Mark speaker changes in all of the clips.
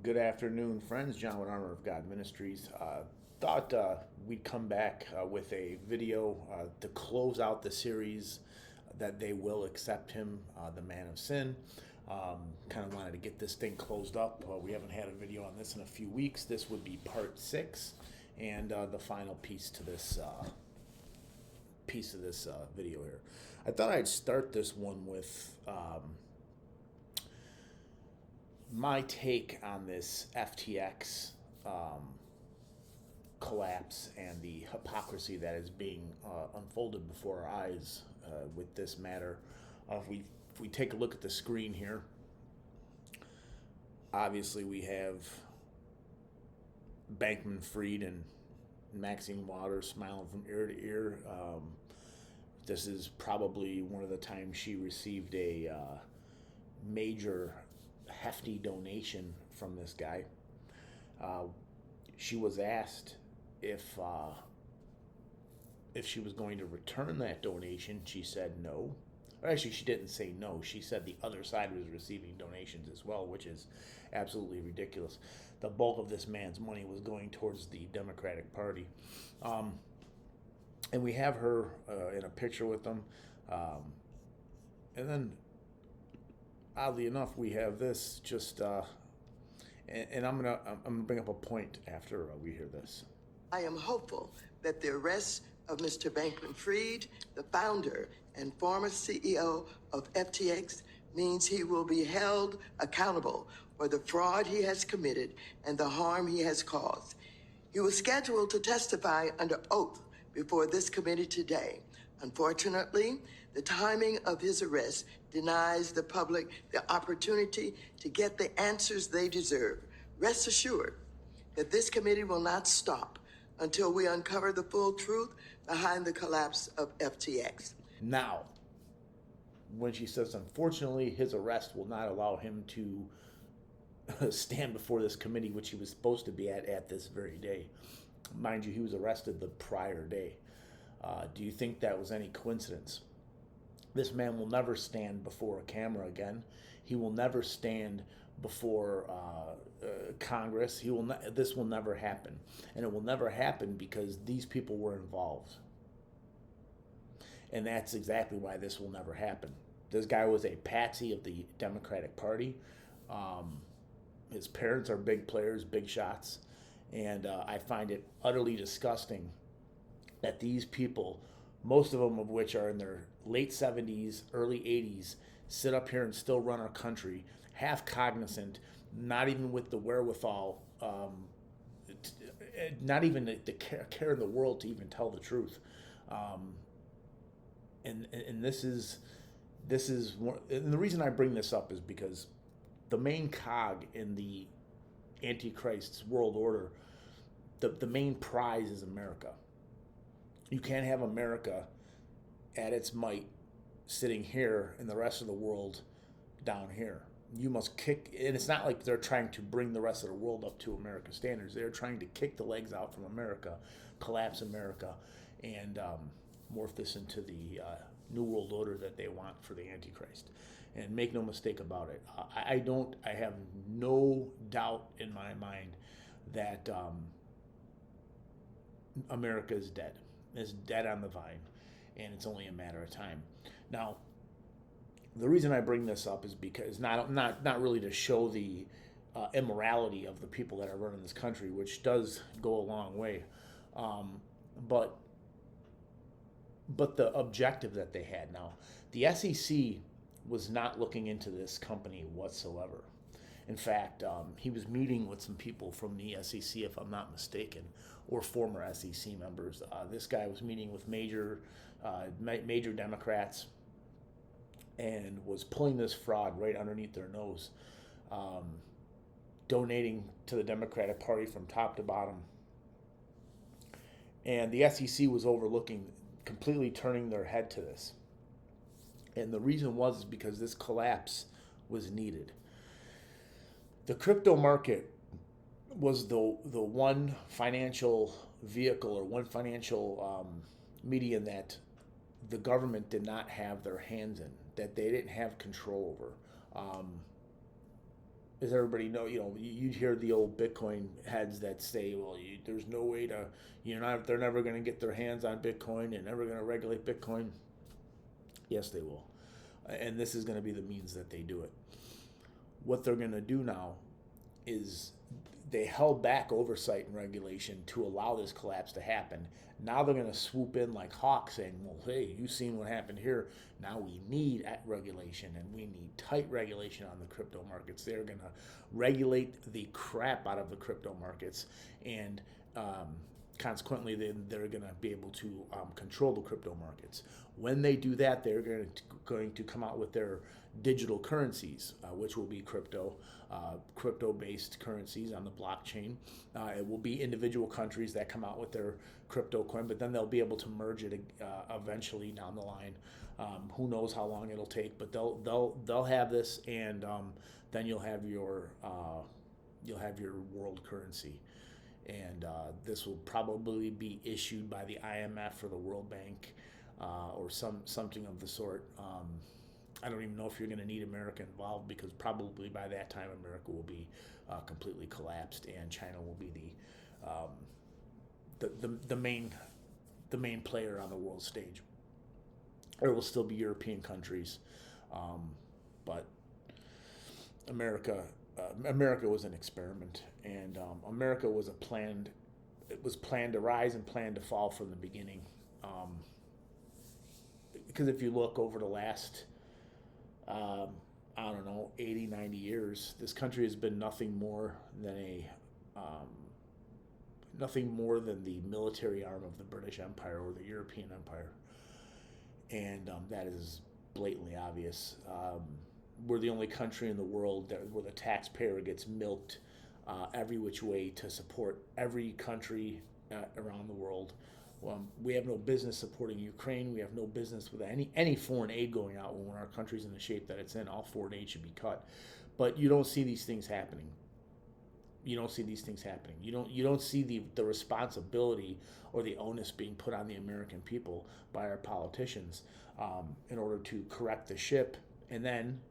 Speaker 1: Good afternoon, friends. John with Armor of God Ministries. Thought we'd come back with a video to close out the series that they will accept him, the man of sin. Kind of wanted to get this thing closed up. We haven't had a video on this in a few weeks. This would be part six and the final piece of this video here. I thought I'd start this one with my take on this FTX collapse and the hypocrisy that is being unfolded before our eyes with this matter. If we take a look at the screen here, obviously we have Bankman Fried and Maxine Waters smiling from ear to ear. This is probably one of the times she received a major, hefty donation from this guy. Uh, she was asked if she was going to return that donation. She said no. Or actually, she didn't say no. She said the other side was receiving donations as well, which is absolutely ridiculous. The bulk of this man's money was going towards the Democratic Party. Um, and we have her in a picture with them. And then, oddly enough, we have this just, and I'm gonna bring up a point after we hear this.
Speaker 2: I am hopeful that the arrest of Mr. Bankman Fried, the founder and former CEO of FTX, means he will be held accountable for the fraud he has committed and the harm he has caused. He was scheduled to testify under oath before this committee today. Unfortunately, the timing of his arrest denies the public the opportunity to get the answers they deserve. Rest assured that this committee will not stop until we uncover the full truth behind the collapse of FTX.
Speaker 1: Now, when she says, unfortunately, his arrest will not allow him to stand before this committee, which he was supposed to be at this very day. Mind you, he was arrested the prior day. Do you think that was any coincidence? This man will never stand before a camera again. He will never stand before Congress. This will never happen, and it will never happen because these people were involved, and that's exactly why this will never happen. This guy was a patsy of the Democratic Party. Um, his parents are big players, big shots, and I find it utterly disgusting that these people, most of them of which are in their late 70s, early 80s, sit up here and still run our country, half cognizant, not even with the wherewithal, not even the care in the world to even tell the truth. Um, and and the reason I bring this up is because the main cog in the Antichrist's world order, the main prize is America. You can't have America at its might sitting here and the rest of the world down here. You must kick, and it's not like they're trying to bring the rest of the world up to American standards. They're trying to kick the legs out from America, collapse America, and morph this into the new world order that they want for the Antichrist. And make no mistake about it, I have no doubt in my mind that America is dead. It's dead on the vine, and it's only a matter of time. Now, the reason I bring this up is because not really to show the immorality of the people that are running this country, which does go a long way, um, but the objective that they had. Now, the SEC was not looking into this company whatsoever. In fact, he was meeting with some people from the SEC, if I'm not mistaken, or former SEC members. This guy was meeting with major Democrats and was pulling this fraud right underneath their nose, um, donating to the Democratic Party from top to bottom. And the SEC was overlooking, completely turning their head to this. And the reason was because this collapse was needed. The crypto market was the one financial vehicle or one financial medium that the government did not have their hands in, that they didn't have control over. as everybody know, you'd hear the old Bitcoin heads that say, well, there's no way to, they're never going to get their hands on Bitcoin and never going to regulate Bitcoin. Yes, they will. And this is going to be the means that they do it. What they're going to do now is they held back oversight and regulation to allow this collapse to happen. Now they're going to swoop in like hawks saying, well, hey, you've seen what happened here. Now we need regulation, and we need tight regulation on the crypto markets. They're going to regulate the crap out of the crypto markets, and consequently, they're going to be able to control the crypto markets. When they do that, they're going to come out with their digital currencies, which will be crypto-based currencies on the blockchain. It will be individual countries that come out with their crypto coin, but then they'll be able to merge it eventually down the line. Who knows how long it'll take, but they'll have this, and then you'll have your world currency. And this will probably be issued by the IMF or the World Bank or something of the sort. I don't even know if you're going to need America involved, because probably by that time America will be completely collapsed, and China will be the main player on the world stage. There will still be European countries, but America was an experiment, and America was planned to rise and planned to fall from the beginning. Because if you look over the last 80, 90 years, this country has been nothing more than the military arm of the British Empire or the European Empire. And that is blatantly obvious. We're the only country in the world where the taxpayer gets milked every which way to support every country around the world. We have no business supporting Ukraine. We have no business with any foreign aid going out when our country's in the shape that it's in. All foreign aid should be cut. But you don't see these things happening. You don't see the responsibility or the onus being put on the American people by our politicians in order to correct the ship, and then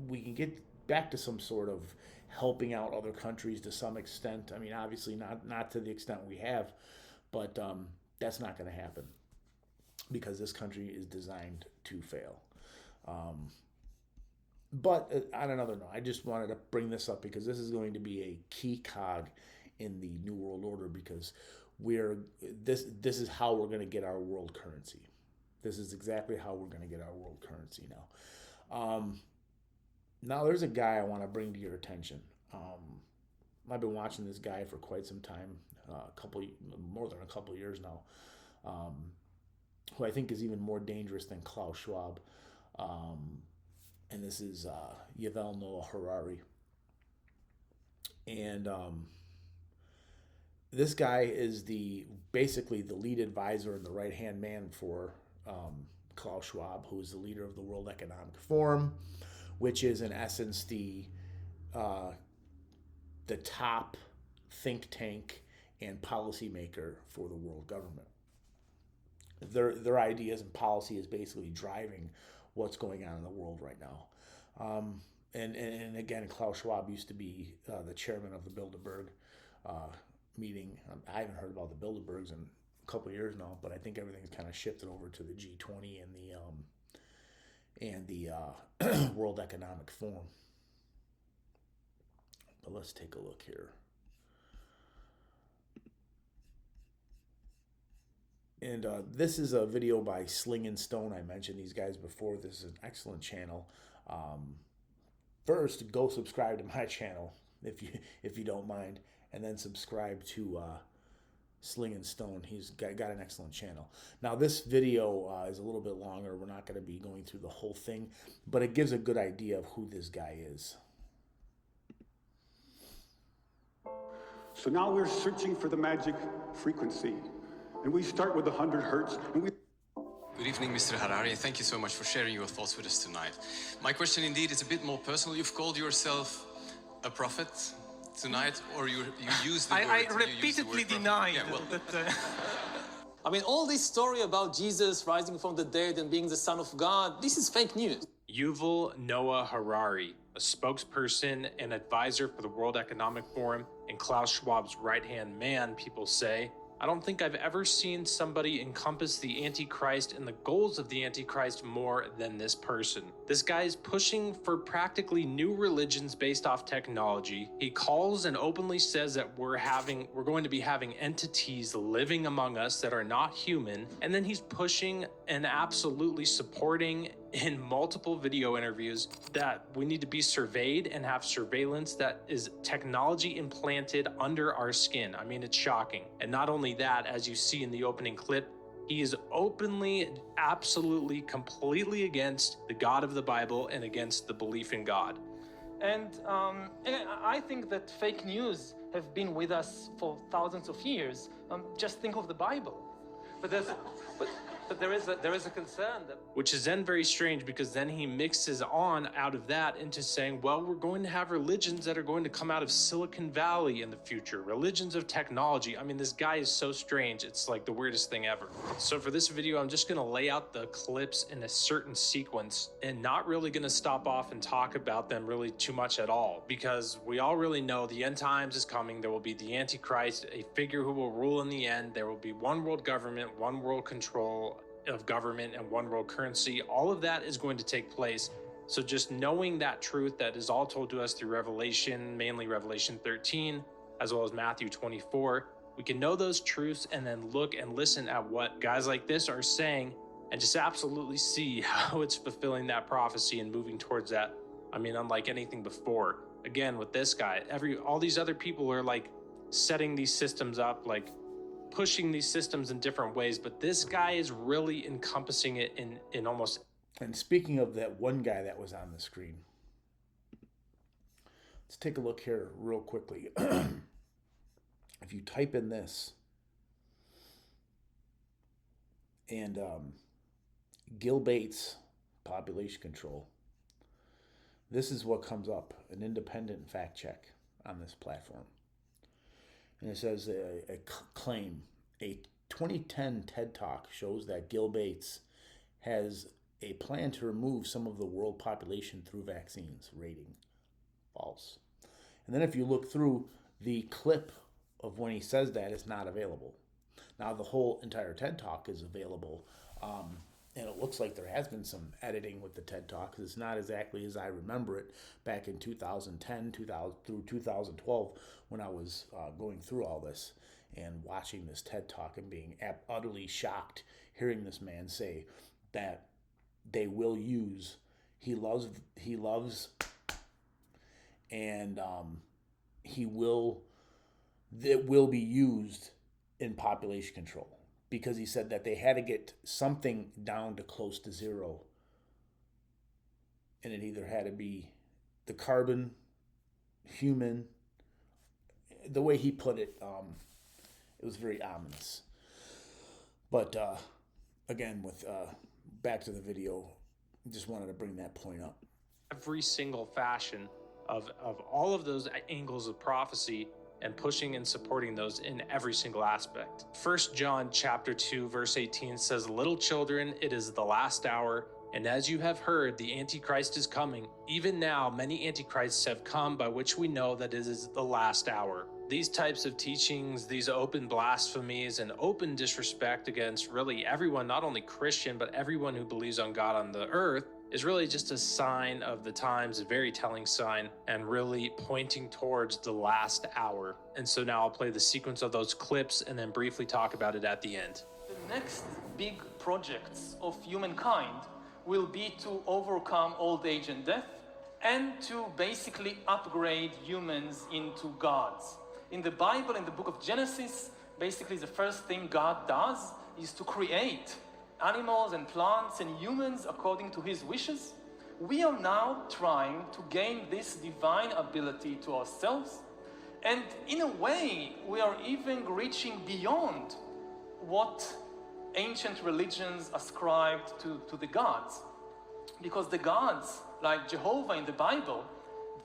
Speaker 1: we can get back to some sort of helping out other countries to some extent. I mean, obviously not to the extent we have, but that's not going to happen because this country is designed to fail. But on another note, I just wanted to bring this up because this is going to be a key cog in the New World Order, because this is how we're going to get our world currency. This is exactly how we're going to get our world currency now. Now there's a guy I want to bring to your attention. I've been watching this guy for quite some time, more than a couple of years now, who I think is even more dangerous than Klaus Schwab. And this is Yuval Noah Hurari. And this guy is basically the lead advisor and the right-hand man for Klaus Schwab, who is the leader of the World Economic Forum, which is in essence the top think tank and policymaker for the world government. Their ideas and policy is basically driving what's going on in the world right now. And again, Klaus Schwab used to be the chairman of the Bilderberg meeting. I haven't heard about the Bilderbergs in a couple of years now, but I think everything's kind of shifted over to the G20 and the World Economic Forum. But let's take a look here. And this is a video by Sling and Stone. I mentioned these guys before. This is an excellent channel. First, go subscribe to my channel if you don't mind, and then subscribe to Sling and Stone. He's got an excellent channel. Now, this video is a little bit longer. We're not going to be going through the whole thing, but it gives a good idea of who this guy is.
Speaker 3: So now we're searching for the magic frequency. And we start with 100 hertz.
Speaker 4: Good evening, Mr. Hurari. Thank you so much for sharing your thoughts with us tonight. My question indeed is a bit more personal. You've called yourself a prophet tonight, or you used the word.
Speaker 5: I repeatedly denied that.
Speaker 6: I mean, all this story about Jesus rising from the dead and being the Son of God, this is fake news.
Speaker 5: Yuval Noah Hurari,
Speaker 7: a spokesperson and advisor for the World Economic Forum, and Klaus Schwab's right-hand man, people say. I don't think I've ever seen somebody encompass the Antichrist and the goals of the Antichrist more than this person. This guy is pushing for practically new religions based off technology. He calls and openly says that we're going to be having entities living among us that are not human. And then he's pushing and absolutely supporting in multiple video interviews that we need to be surveyed and have surveillance that is technology implanted under our skin. I mean, it's shocking. And not only that, as you see in the opening clip, he is openly, absolutely, completely against the God of the Bible and against the belief in God.
Speaker 5: And I think that fake news have been with us for thousands of years. Just think of the Bible.
Speaker 6: But there is a concern that...
Speaker 7: Which is then very strange, because then he mixes on out of that into saying, well, we're going to have religions that are going to come out of Silicon Valley in the future, religions of technology. I mean, this guy is so strange. It's like the weirdest thing ever. So for this video, I'm just going to lay out the clips in a certain sequence and not really going to stop off and talk about them really too much at all, because we all really know the end times is coming. There will be the Antichrist, a figure who will rule in the end. There will be one world government, one world control of government, and one world currency. All of that is going to take place. So just knowing that truth that is all told to us through Revelation, mainly Revelation 13, as well as Matthew 24, we can know those truths and then look and listen at what guys like this are saying and just absolutely see how it's fulfilling that prophecy and moving towards that. I mean, unlike anything before. Again, with this guy, all these other people are like setting these systems up, like pushing these systems in different ways, but this guy is really encompassing it in almost.
Speaker 1: And speaking of that one guy that was on the screen, let's take a look here real quickly. If you type in this and Gil Bates population control, this is what comes up, an independent fact check on this platform. And it says a claim, a 2010 TED Talk shows that Gil Bates has a plan to remove some of the world population through vaccines. Rating, false. And then if you look through the clip of when he says that, it's not available. Now the whole entire TED Talk is available, and it looks like there has been some editing with the TED Talk, because it's not exactly as I remember it back in 2010 through 2012 when I was going through all this and watching this TED Talk and being utterly shocked hearing this man say that they will use, he loves, and it will be used in population control. Because he said that they had to get something down to close to zero. And it either had to be the carbon, human. The way he put it, it was very ominous. But again, with back to the video, just wanted to bring that point up.
Speaker 7: Every single fashion of all of those angles of prophecy, and pushing and supporting those in every single aspect. 1 John chapter 2 verse 18 says, "Little children, it is the last hour, and as you have heard, the Antichrist is coming. Even now many Antichrists have come, by which we know that it is the last hour." These types of teachings, these open blasphemies and open disrespect against really everyone, not only Christian, but everyone who believes on God on the earth, is really just a sign of the times, a very telling sign, and really pointing towards the last hour. And so now I'll play the sequence of those clips and then briefly talk about it at the end.
Speaker 5: The next big projects of humankind will be to overcome old age and death, and to basically upgrade humans into gods. In the Bible, in the book of Genesis, basically the first thing God does is to create animals and plants and humans according to his wishes. We are now trying to gain this divine ability to ourselves, and in a way we are even reaching beyond what ancient religions ascribed to the gods, because the gods like Jehovah in the Bible,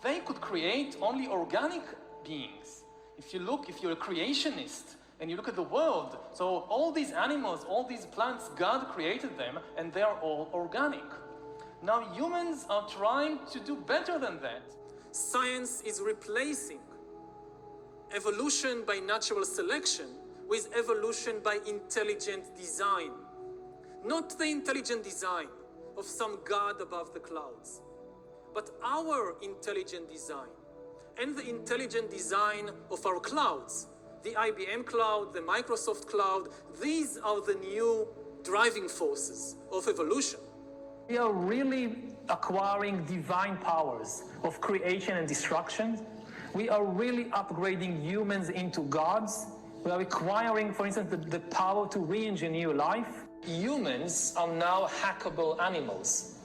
Speaker 5: they could create only organic beings. If you're a creationist and you look at the world, so all these animals, all these plants, God created them, and they are all organic. Now humans are trying to do better than that.
Speaker 6: Science is replacing evolution by natural selection with evolution by intelligent design. Not the intelligent design of some god above the clouds, but our intelligent design and the intelligent design of our clouds. The IBM cloud, the Microsoft cloud, these are the new driving forces of evolution.
Speaker 5: We are really acquiring divine powers of creation and destruction. We are really upgrading humans into gods. We are acquiring, for instance, the power to re-engineer life. Humans are now hackable animals.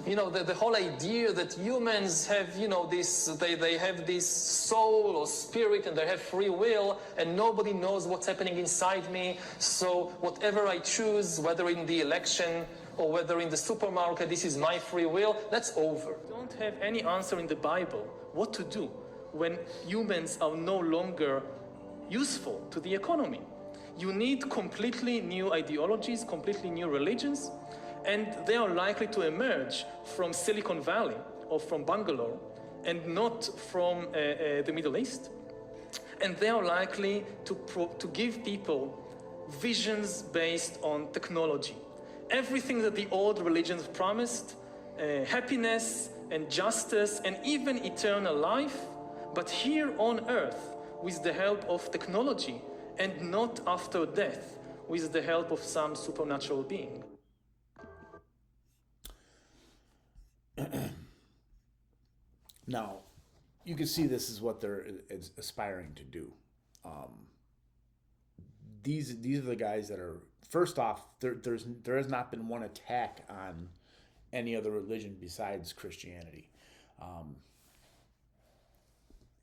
Speaker 5: You know, the whole idea that humans have, you know, they have this soul or spirit and they have free will and nobody knows what's happening inside me. So whatever I choose, whether in the election or whether in the supermarket, this is my free will, that's over. We don't have any answer in the Bible what to do when humans are no longer useful to the economy. You need completely new ideologies, completely new religions, and they are likely to emerge from Silicon Valley or from Bangalore and not from the Middle East. And they are likely to give people visions based on technology. Everything that the old religions promised, happiness and justice and even eternal life, but here on earth with the help of technology and not after death with the help of some supernatural being.
Speaker 1: Now, you can see this is what they're aspiring to do. These are the guys that are, first off, there has not been one attack on any other religion besides Christianity,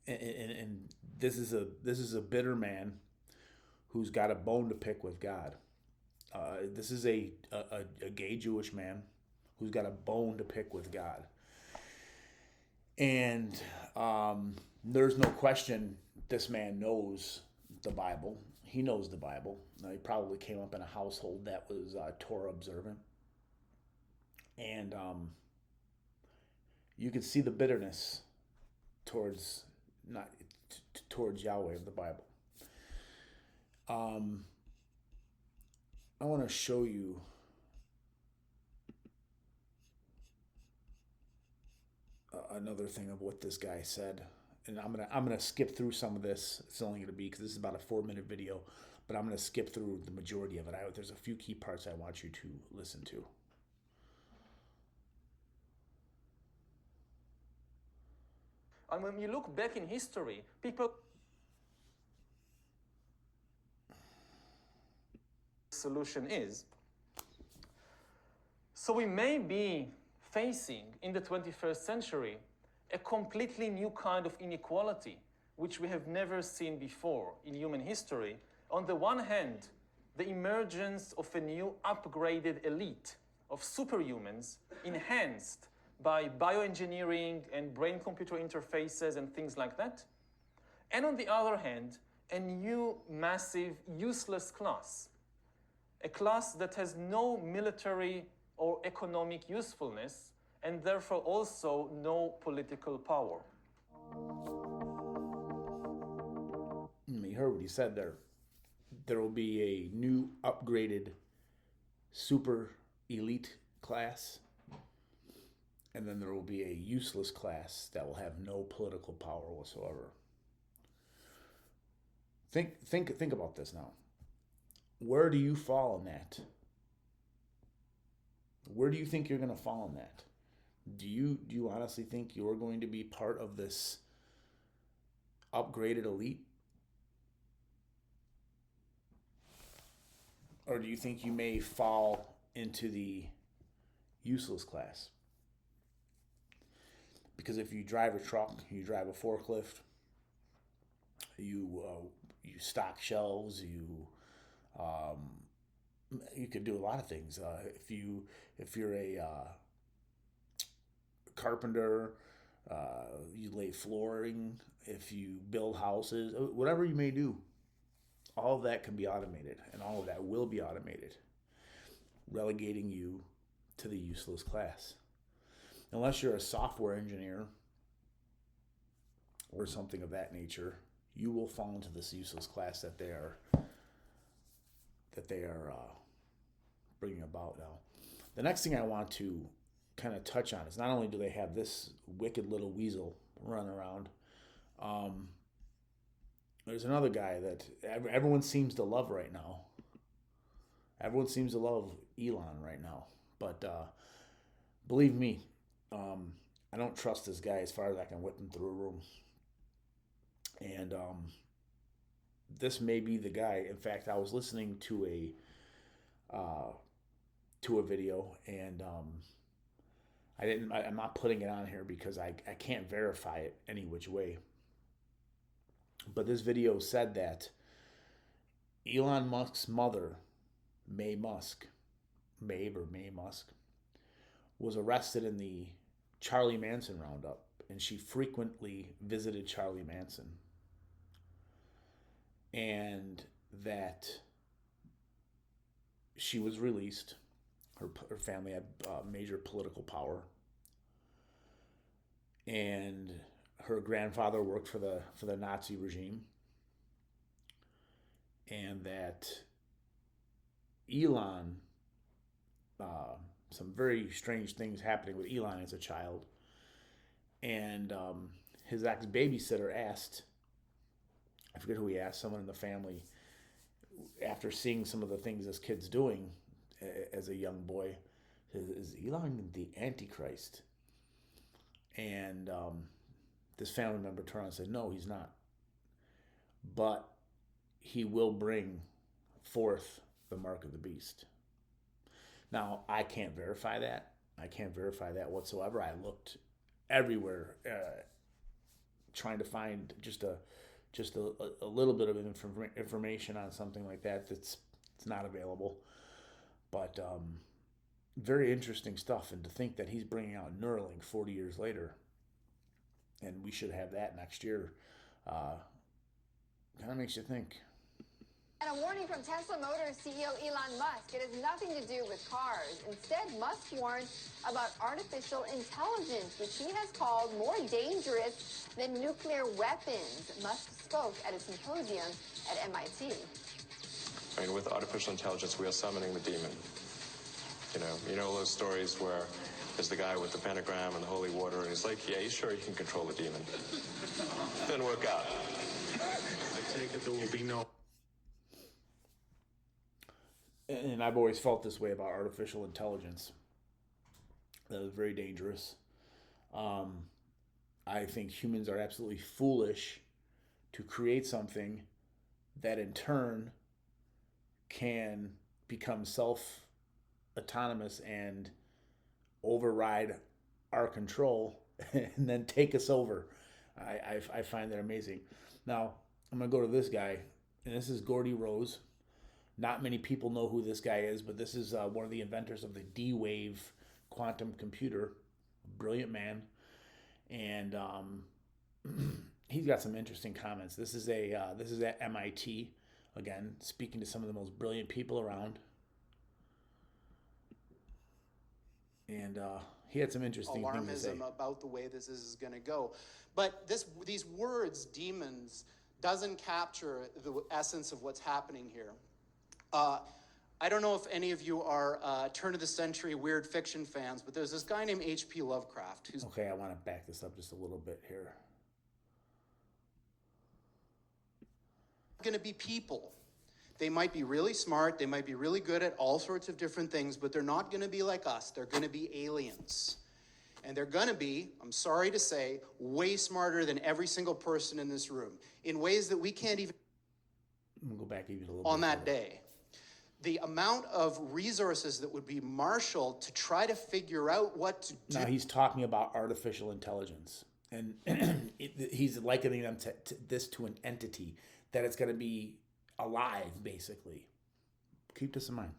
Speaker 1: and this is a bitter man who's got a bone to pick with God. This is a gay Jewish man who's got a bone to pick with God. And there's no question this man knows the Bible. He knows the Bible. Now, he probably came up in a household that was Torah observant. And you can see the bitterness towards Yahweh of the Bible. I want to show you another thing of what this guy said, and I'm gonna skip through some of this. It's only gonna be because this is about a 4-minute video, but I'm gonna skip through the majority of it. There's a few key parts I want you to listen to.
Speaker 5: And when you look back in history, people solution is. So we may be facing in the 21st century a completely new kind of inequality, which we have never seen before in human history. On the one hand, the emergence of a new upgraded elite of superhumans enhanced by bioengineering and brain-computer interfaces and things like that. And on the other hand, a new massive useless class, a class that has no military or economic usefulness, and therefore also no political power.
Speaker 1: You heard what he said there. There will be a new upgraded super elite class, and then there will be a useless class that will have no political power whatsoever. Think about this now. Where do you fall in that? Where do you think you're going to fall in that? Do you honestly think you're going to be part of this upgraded elite? Or do you think you may fall into the useless class? Because if you drive a truck, you drive a forklift, you stock shelves, you could do a lot of things. If you're a carpenter, you lay flooring, if you build houses, whatever you may do, all of that can be automated, and all of that will be automated, relegating you to the useless class. Unless you're a software engineer or something of that nature, you will fall into this useless class that they are bringing about now. The next thing I want to kind of touch on is not only do they have this wicked little weasel run around, there's another guy that everyone seems to love right now. Everyone seems to love Elon right now. But believe me, I don't trust this guy as far as I can whip him through a room. And this may be the guy. In fact, I was listening to a video, and I'm not putting it on here because I can't verify it any which way. But this video said that Elon Musk's mother, May Musk, was arrested in the Charlie Manson roundup, and she frequently visited Charlie Manson. And that she was released. Her family had major political power, and her grandfather worked for the Nazi regime, and that Elon, some very strange things happening with Elon as a child, and his ex-babysitter asked, I forget who he asked, someone in the family, after seeing some of the things this kid's doing as a young boy, is Elon the Antichrist? And this family member turned around and said, no, he's not. But he will bring forth the mark of the beast. Now, I can't verify that. I can't verify that whatsoever. I looked everywhere trying to find just a little bit of information on something like that. It's not available. But very interesting stuff. And to think that he's bringing out Neuralink 40 years later, and we should have that next year, kind of makes you think.
Speaker 8: And a warning from Tesla Motors CEO Elon Musk. It has nothing to do with cars. Instead, Musk warned about artificial intelligence, which he has called more dangerous than nuclear weapons. Musk spoke at a symposium at MIT.
Speaker 9: I mean, with artificial intelligence, we are summoning the demon. You know those stories where there's the guy with the pentagram and the holy water, and he's like, yeah, he's sure he can control the demon. Didn't work out.
Speaker 7: I take it there will be no...
Speaker 1: And I've always felt this way about artificial intelligence. That is very dangerous. I think humans are absolutely foolish to create something that in turn can become self-autonomous and override our control and then take us over. I find that amazing. Now, I'm going to go to this guy, and this is Gordy Rose. Not many people know who this guy is, but this is one of the inventors of the D-Wave quantum computer. Brilliant man. And he's got some interesting comments. This is at MIT, again, speaking to some of the most brilliant people around. And he had some interesting things to say.
Speaker 10: Alarmism about the way this is going to go. But these words, demons, doesn't capture the essence of what's happening here. I don't know if any of you are turn-of-the-century weird fiction fans, but there's this guy named H.P. Lovecraft who's...
Speaker 1: Okay, I want to back this up just a little bit here.
Speaker 10: Going to be people. They might be really smart, they might be really good at all sorts of different things, but they're not going to be like us. They're going to be aliens. And they're going to be, I'm sorry to say, way smarter than every single person in this room, in ways that we can't even...
Speaker 1: We'll go back even a little
Speaker 10: on
Speaker 1: bit
Speaker 10: that
Speaker 1: further.
Speaker 10: day. The amount of resources that would be marshaled to try to figure out what to do.
Speaker 1: Now, he's talking about artificial intelligence. And he's likening them this to an entity, that it's going to be alive, basically. Keep this in mind.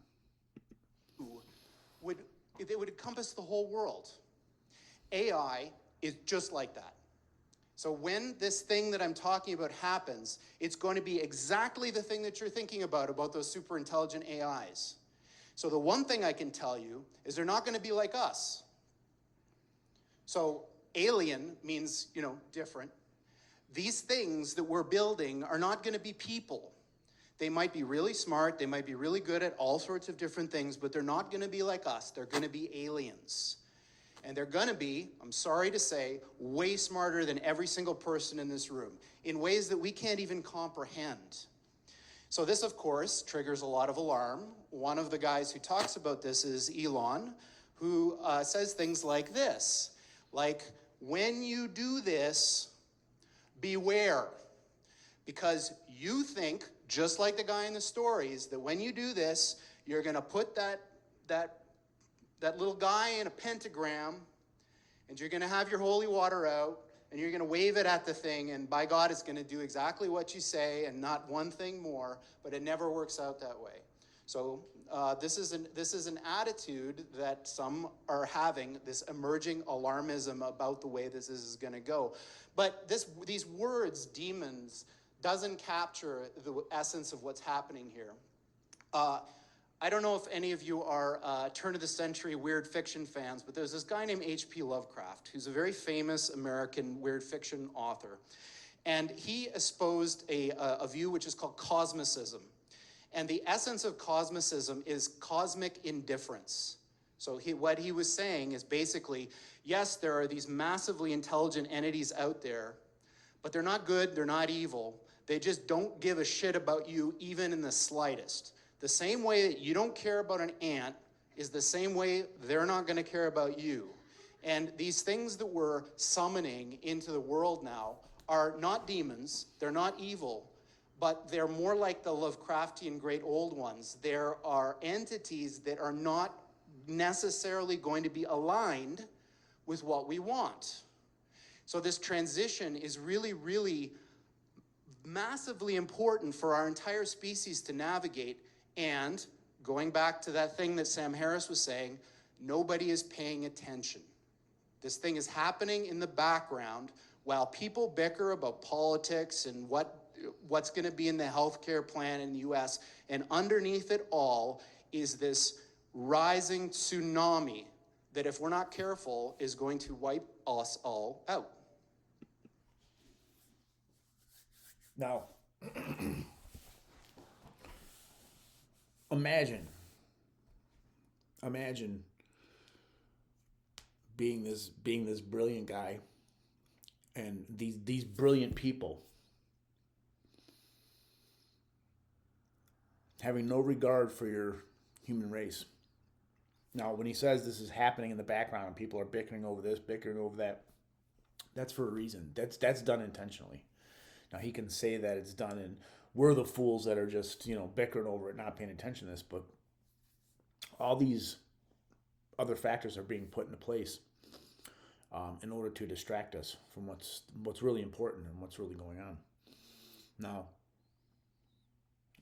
Speaker 10: It would encompass the whole world. AI is just like that. So when this thing that I'm talking about happens, it's going to be exactly the thing that you're thinking about those super intelligent AIs. So the one thing I can tell you is they're not going to be like us. So alien means, different. These things that we're building are not going to be people. They might be really smart, they might be really good at all sorts of different things, but they're not going to be like us. They're going to be aliens. And they're going to be, I'm sorry to say, way smarter than every single person in this room in ways that we can't even comprehend. So this, of course, triggers a lot of alarm. One of the guys who talks about this is Elon, who says things like this, like, when you do this, beware, because you think, just like the guy in the stories, that when you do this, you're going to put that little guy in a pentagram, and you're going to have your holy water out, and you're going to wave it at the thing, and by God, it's going to do exactly what you say and not one thing more, but it never works out that way. So this is an attitude that some are having, this emerging alarmism about the way this is going to go. But these words, demons, doesn't capture the essence of what's happening here. I don't know if any of you are turn-of-the-century weird fiction fans, but there's this guy named H.P. Lovecraft, who's a very famous American weird fiction author. And he espoused a view which is called cosmicism. And the essence of cosmicism is cosmic indifference. So what he was saying is basically, yes, there are these massively intelligent entities out there, but they're not good, they're not evil. They just don't give a shit about you even in the slightest. The same way that you don't care about an ant is the same way they're not going to care about you. And these things that we're summoning into the world now are not demons, they're not evil, but they're more like the Lovecraftian great old ones. There are entities that are not necessarily going to be aligned with what we want. So this transition is really, really massively important for our entire species to navigate. And going back to that thing that Sam Harris was saying, nobody is paying attention. This thing is happening in the background while people bicker about politics and what's going to be in the healthcare plan in the US. And underneath it all is this rising tsunami that, if we're not careful, is going to wipe us all out.
Speaker 1: Now, imagine being this brilliant guy and these brilliant people having no regard for your human race. Now, when he says this is happening in the background and people are bickering over this, bickering over that, that's for a reason. That's done intentionally. Now, he can say that it's done and we're the fools that are just, bickering over it, not paying attention to this, but all these other factors are being put into place in order to distract us from what's really important and what's really going on. Now,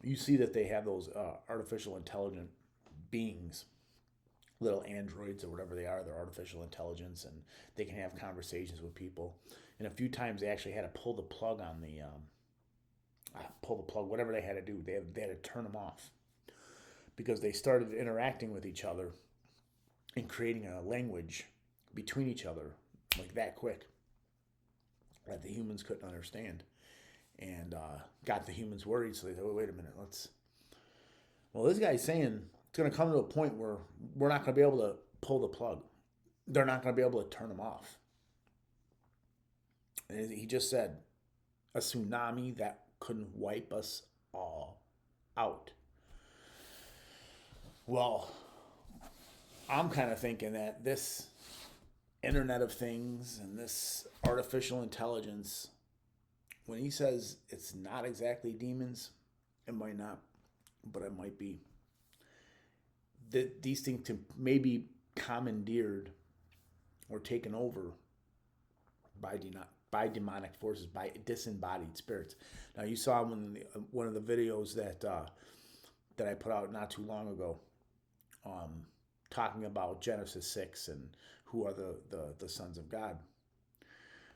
Speaker 1: you see that they have those artificial intelligent beings, little androids or whatever they are, they're artificial intelligence, and they can have conversations with people. And a few times they actually had to pull the plug on whatever they had to do. They had to turn them off because they started interacting with each other and creating a language between each other like that quick that the humans couldn't understand, and got the humans worried. So they thought, wait a minute, this guy's saying it's going to come to a point where we're not going to be able to pull the plug. They're not going to be able to turn them off. And he just said a tsunami that couldn't wipe us all out. Well, I'm kind of thinking that this Internet of Things and this artificial intelligence, when he says it's not exactly demons, it might not, but it might be. That these things may be commandeered or taken over by demonic forces, by disembodied spirits. Now, you saw one of the videos that I put out not too long ago, talking about Genesis 6 and who are the sons of God.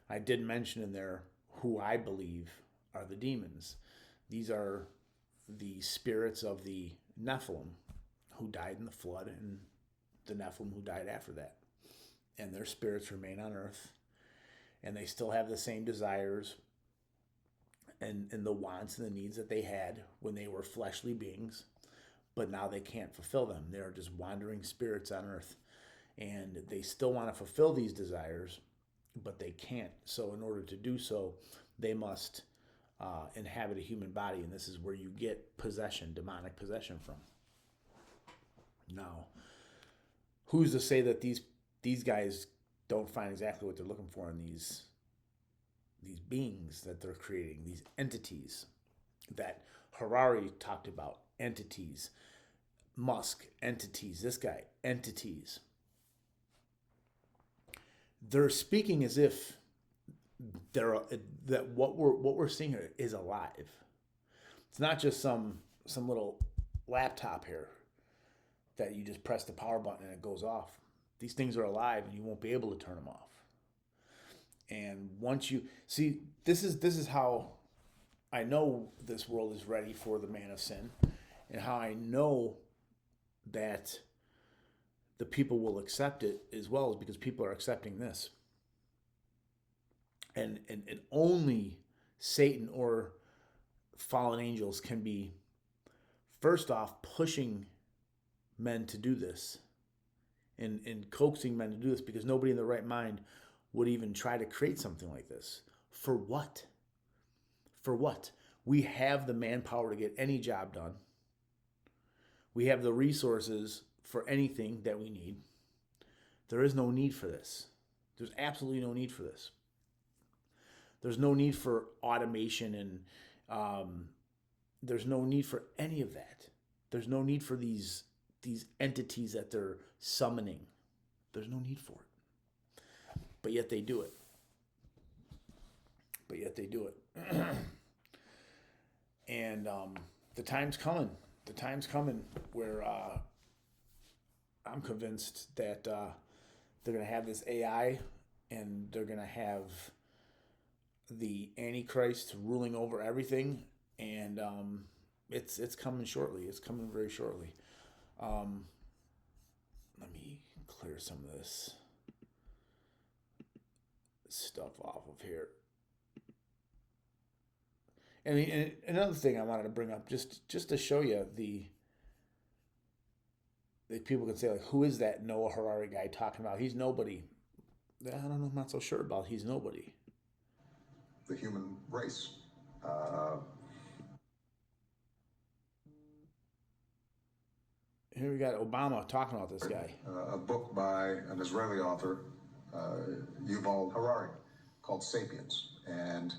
Speaker 1: I did mention in there who I believe are the demons. These are the spirits of the Nephilim, who died in the flood and the Nephilim who died after that. And their spirits remain on earth. And they still have the same desires and the wants and the needs that they had when they were fleshly beings. But now they can't fulfill them. They're just wandering spirits on earth. And they still want to fulfill these desires, but they can't. So in order to do so, they must inhabit a human body. And this is where you get possession, demonic possession from. Now, who's to say that these guys don't find exactly what they're looking for in these beings that they're creating, these entities that Hurari talked about, entities. Musk, entities. This guy, entities. They're speaking as if that what we're seeing here is alive. It's not just some little laptop here that you just press the power button and it goes off. These things are alive and you won't be able to turn them off. And once you see, this is how I know this world is ready for the man of sin, and how I know that the people will accept it as well, is because people are accepting this. And only Satan or fallen angels can be, first off, pushing men to do this and coaxing men to do this, because nobody in their right mind would even try to create something like this. For what? For what? We have the manpower to get any job done. We have the resources for anything that we need. There is no need for this. There's absolutely no need for this. There's no need for automation, and there's no need for any of that. There's no need for these entities that they're summoning. There's no need for it. But yet they do it. And the time's coming. The time's coming where I'm convinced that they're going to have this AI, and they're going to have the Antichrist ruling over everything, and it's coming shortly. It's coming very shortly. Let me clear some of this stuff off of here. And another thing I wanted to bring up, just to show you the people can say, like, who is that Noah Hurari guy talking about? He's nobody. I don't know. I'm not so sure about. He's nobody.
Speaker 11: The human race.
Speaker 1: Here we got Obama talking about this guy.
Speaker 11: A book by an Israeli author, Yuval Hurari, called *Sapiens*, and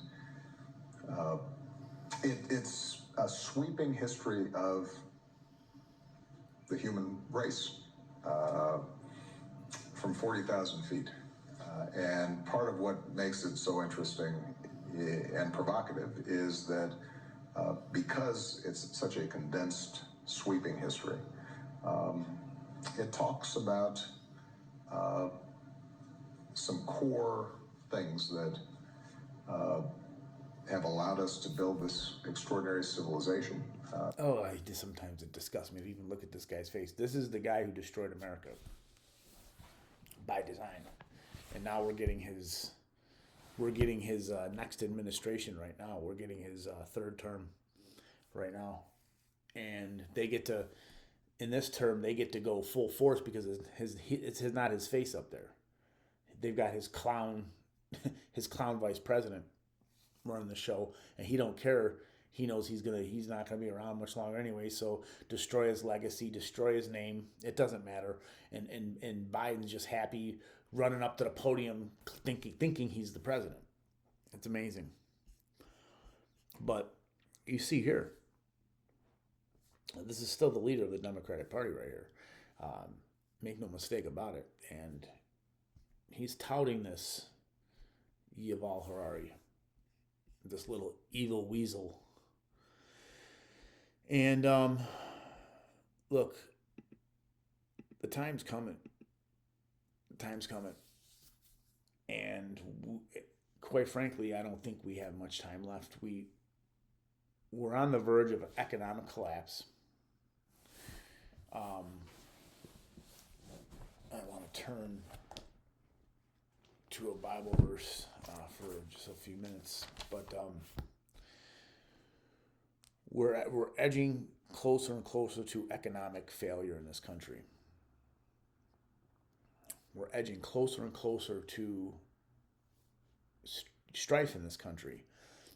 Speaker 11: it's a sweeping history of the human race from 40,000 feet. And part of what makes it so interesting and provocative is that because it's such a condensed, sweeping history, it talks about some core things that have allowed us to build this extraordinary civilization.
Speaker 1: Sometimes it disgusts me to even look at this guy's face. This is the guy who destroyed America by design, and now we're getting his next administration right now. We're getting his third term right now, and they get to, in this term, they get to go full force because it's not his face up there. They've got his clown vice president running the show, and he don't care. He knows he's not gonna be around much longer anyway. So destroy his legacy, destroy his name. It doesn't matter. And Biden's just happy running up to the podium, thinking he's the president. It's amazing. But you see here, this is still the leader of the Democratic Party right here. Make no mistake about it. And he's touting this Yuval Hurari, this little evil weasel. And look, the time's coming. The time's coming. And quite frankly, I don't think we have much time left. We're on the verge of an economic collapse. I want to turn to a Bible verse for just a few minutes, but we're edging closer and closer to economic failure in this country. We're edging closer and closer to strife in this country.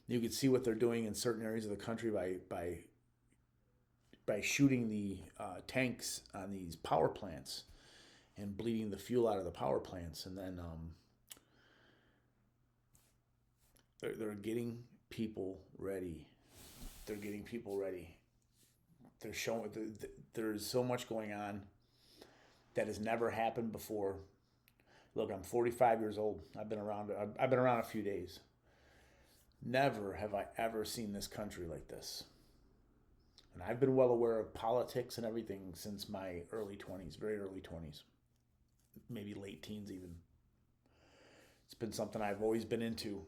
Speaker 1: You can see what they're doing in certain areas of the country by shooting the tanks on these power plants and bleeding the fuel out of the power plants, and then they're getting people ready. They're getting people ready. They're showing there's so much going on that has never happened before. Look, I'm 45 years old. I've been around a few days. Never have I ever seen this country like this. And I've been well aware of politics and everything since my early 20s, very early 20s, maybe late teens even. It's been something I've always been into.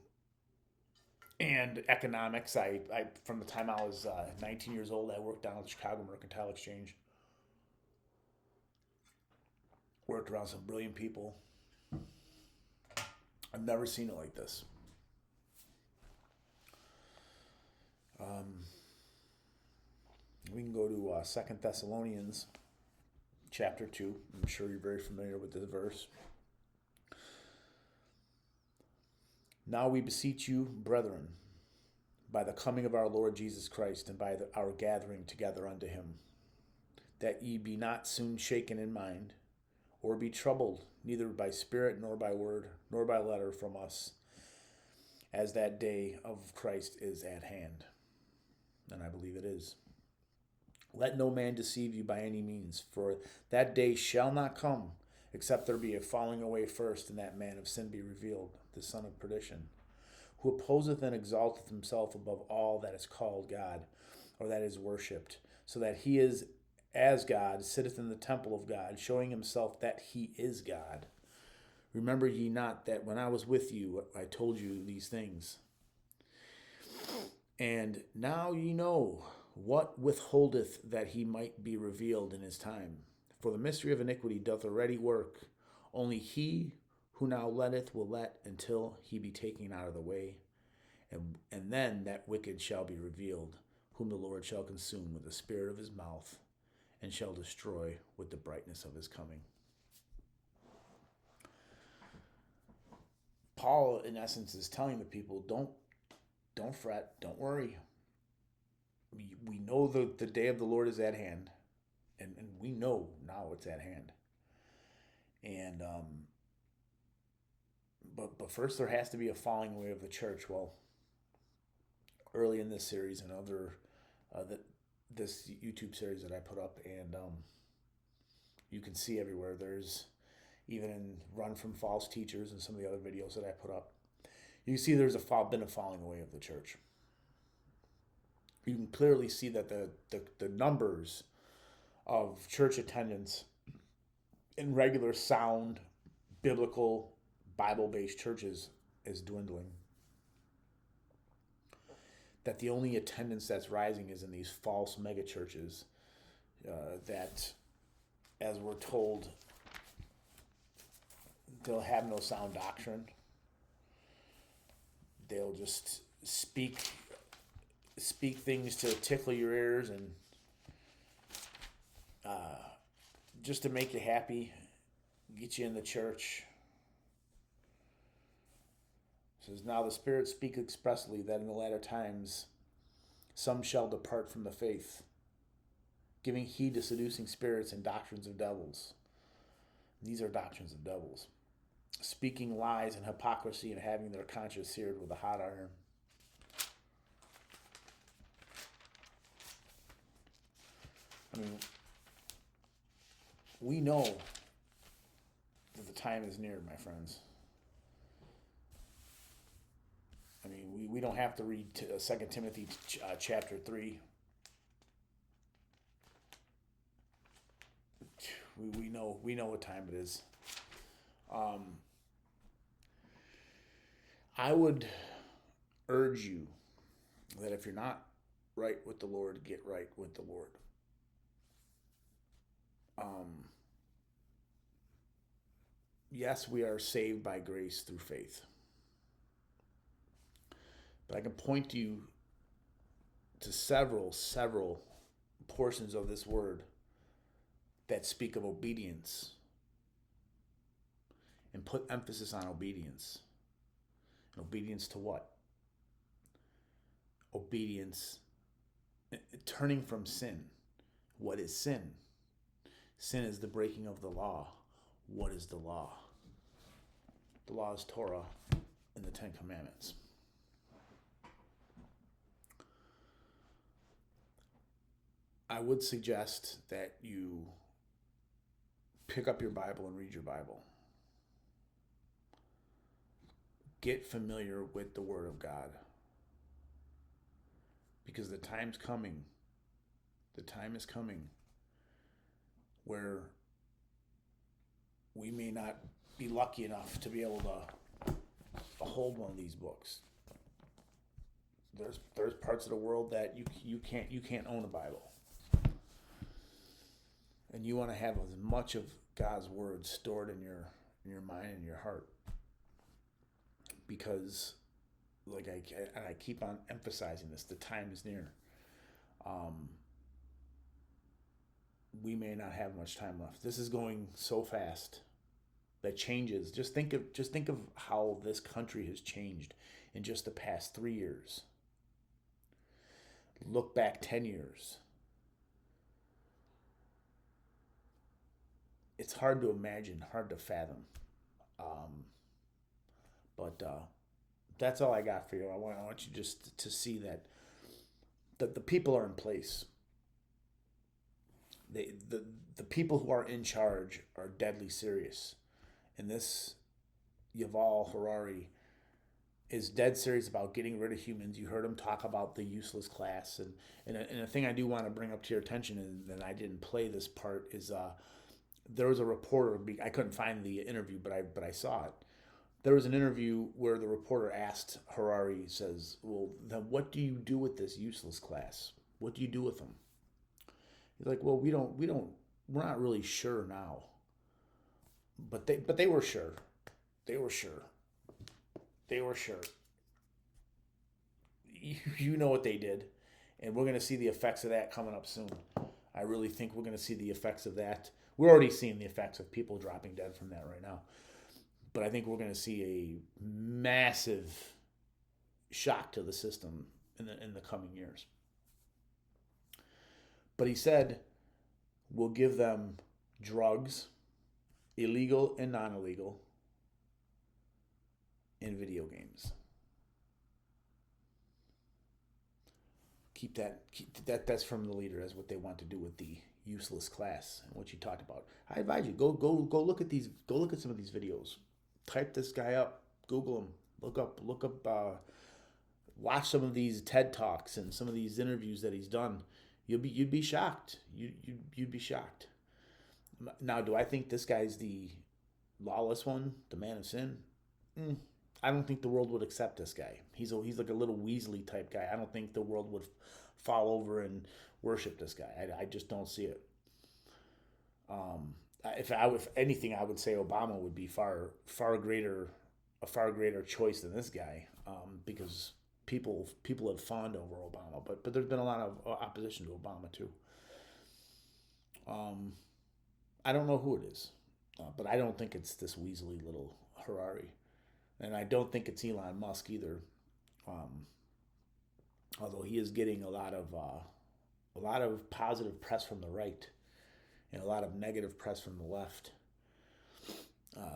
Speaker 1: And economics, I from the time I was 19 years old, I worked down at the Chicago Mercantile Exchange. Worked around some brilliant people. I've never seen it like this. We can go to 2 Thessalonians chapter 2. I'm sure you're very familiar with this verse. Now we beseech you, brethren, by the coming of our Lord Jesus Christ and by our gathering together unto him, that ye be not soon shaken in mind, or be troubled, neither by spirit, nor by word, nor by letter from us, as that day of Christ is at hand. And I believe it is. Let no man deceive you by any means, for that day shall not come, except there be a falling away first, and that man of sin be revealed, the son of perdition, who opposeth and exalteth himself above all that is called God, or that is worshipped, so that he is as God, sitteth in the temple of God, showing himself that he is God. Remember ye not that when I was with you, I told you these things? And now ye know what withholdeth that he might be revealed in his time. For the mystery of iniquity doth already work. Only he who now letteth will let until he be taken out of the way. And then that wicked shall be revealed, whom the Lord shall consume with the spirit of his mouth, and shall destroy with the brightness of his coming. Paul, in essence, is telling the people, don't fret, don't worry. We know the day of the Lord is at hand, and we know now it's at hand. And but first there has to be a falling away of the church. Well, early in this series and other this YouTube series that I put up, and you can see everywhere. There's even in Run from False Teachers and some of the other videos that I put up. You can see there's been a falling away of the church. You can clearly see that the numbers of church attendance in regular sound, biblical, Bible-based churches is dwindling. That the only attendance that's rising is in these false mega churches that, as we're told, they'll have no sound doctrine. They'll just speak things to tickle your ears and just to make you happy, get you in the church. It says, now the Spirit speaks expressly that in the latter times some shall depart from the faith, giving heed to seducing spirits and doctrines of devils. These are doctrines of devils. Speaking lies and hypocrisy and having their conscience seared with a hot iron. I mean, we know that the time is near, my friends. I mean, we don't have to read 2 Timothy chapter 3. We know what time it is. I would urge you that if you're not right with the Lord, get right with the Lord. Yes, we are saved by grace through faith. But I can point you to several portions of this word that speak of obedience and put emphasis on obedience. And obedience to what? Obedience, turning from sin. What is sin? Sin is the breaking of the law. What is the law? The law is Torah and the Ten Commandments. I would suggest that you pick up your Bible and read your Bible. Get familiar with the Word of God. Because the time is coming where we may not be lucky enough to be able to hold one of these books. There's parts of the world that you can't own a Bible. And you want to have as much of God's word stored in your mind and your heart. Because like I keep on emphasizing this, the time is near. We may not have much time left. This is going so fast that changes. Just think of how this country has changed in just the past 3 years. Look back 10 years. It's hard to imagine, hard to fathom. But that's all I got for you. I want you just to see that the people are in place. The people who are in charge are deadly serious. And this Yuval Hurari is dead serious about getting rid of humans. You heard him talk about the useless class. And a thing I do want to bring up to your attention, and I didn't play this part, is there was a reporter. I couldn't find the interview, but I saw it. There was an interview where the reporter asked Hurari, says, well, then what do you do with this useless class? What do you do with them? He's like, well, we're not really sure now. But they were sure. They were sure. You know what they did. And we're going to see the effects of that coming up soon. I really think we're going to see the effects of that. We're already seeing the effects of people dropping dead from that right now. But I think we're going to see a massive shock to the system in the coming years. But he said, we'll give them drugs, illegal and non-illegal, and video games. Keep that. That's from the leader. That's what they want to do with the useless class and what you talked about. I advise you go look at these. Go look at some of these videos. Type this guy up. Google him. Look up. Watch some of these TED Talks and some of these interviews that he's done. You'd be shocked. You'd be shocked. Now, do I think this guy's the lawless one, the man of sin? I don't think the world would accept this guy. He's like a little Weasley type guy. I don't think the world would fall over and worship this guy. I just don't see it. If anything, I would say Obama would be a far greater choice than this guy, because people have fawned over Obama, but there's been a lot of opposition to Obama too. I don't know who it is, but I don't think it's this Weasley little Hurari, and I don't think it's Elon Musk either. Although he is getting a lot of positive press from the right, and a lot of negative press from the left.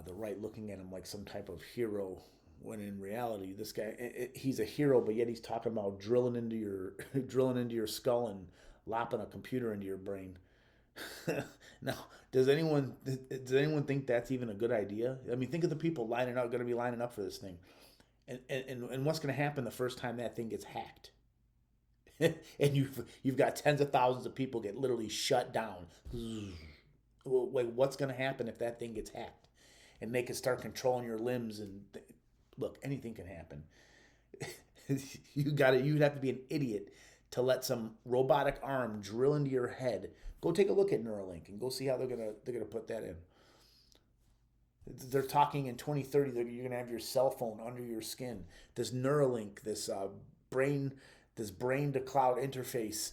Speaker 1: The right looking at him like some type of hero, when in reality, this guy, he's a hero, but yet he's talking about drilling into your skull and lopping a computer into your brain. Now, does anyone think that's even a good idea? I mean, think of the people going to be lining up for this thing, and what's going to happen the first time that thing gets hacked? And you've got tens of thousands of people get literally shut down. Wait, what's going to happen if that thing gets hacked? And they can start controlling your limbs, and look, anything can happen. You'd have to be an idiot to let some robotic arm drill into your head. Go take a look at Neuralink and go see how they're gonna put that in. They're talking in 2030 that you're gonna have your cell phone under your skin. This Neuralink, this brain to cloud interface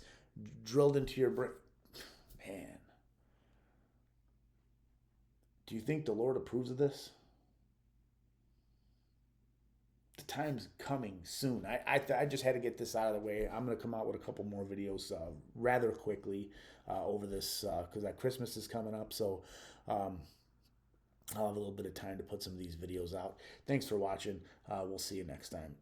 Speaker 1: drilled into your brain. Man, do you think the Lord approves of this? The time's coming soon. I just had to get this out of the way. I'm going to come out with a couple more videos rather quickly over this because Christmas is coming up. So I'll have a little bit of time to put some of these videos out. Thanks for watching. We'll see you next time.